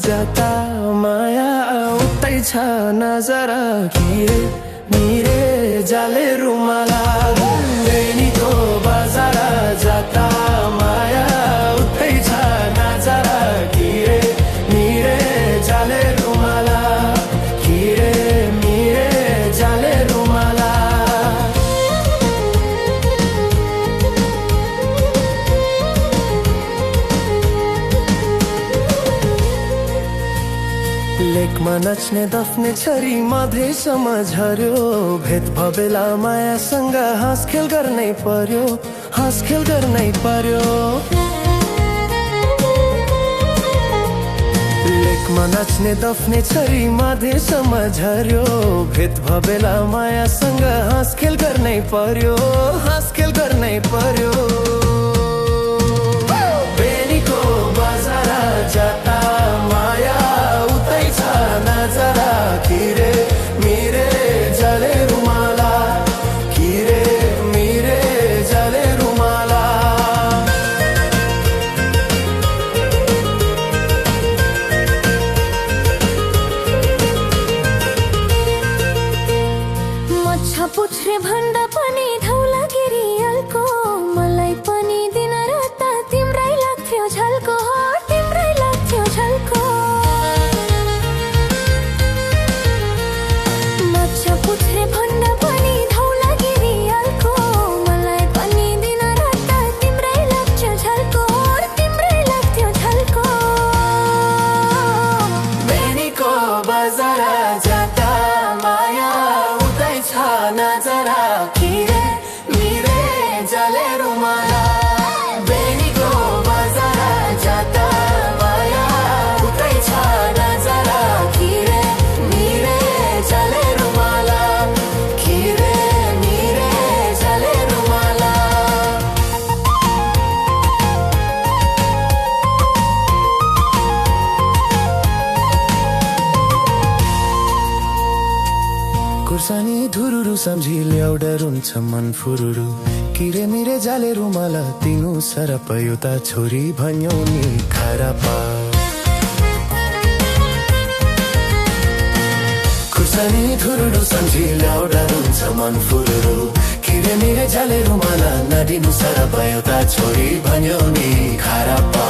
जाता माया उतै छ नजर किरे मिरे जाले रुमाला बेनीको बजार जाता माया उतै छ नजर किरे मिरे जाले रुमाला किरे मिरे जाले रुमाला लेकमा नच्ने दफ्ने छरी मधेसम्म झर्यो भेद भबेला मायासँग हाँस खेल गर्नै पर्यो हाँस खेल गर्नै पर्यो लेकमा नच्ने दफ्ने छरी मधेसम्म झर्यो भेद भबेला मायासँग हाँस खेल गर्नै पर्यो हाँस खेल गर्नै पर्यो बेनीको बजार जाता माया उतै छ नजर किरे मिरे जाले रुमाला किरे मिरे जाले रुमाला मच्छा पुच्छ्रे भन्दा पनि धौलागिरी अल्को मलाई पनि दिन रात तिम्रै लाग्थ्यो झल्को तिम्रै लाग्थ्यो झल्को मच्छा पुच्छ्रे भन्दा पनि धौलागिरी अल्को मलाई पनि दिन रात तिम्रै लाग्थ्यो झल्को तिम्रै लाग्थ्यो झल्को बेनीको बजार जाता माया उतै छ नजर किरे मिरे जाले रुमाला बेनीको बजार जाता माया उतै छ नजर किरे मिरे जाले रुमाला किरे मिरे जाले रुमाला खुर्सानी धुरुरु सम्झी ल्याउ डरुन्छ मन फुरुरु किरे मिरे जाले रुमाला तिनु सरप एउटा छोरी भन्यौ नि खरापा खुर्सानी धुरुरु सम्झी ल्याउ डरुन्छ मन फुरुरु किरे मिरे जाले रुमाला नदिनु सरप एउटा छोरी भन्यौ नि खरापा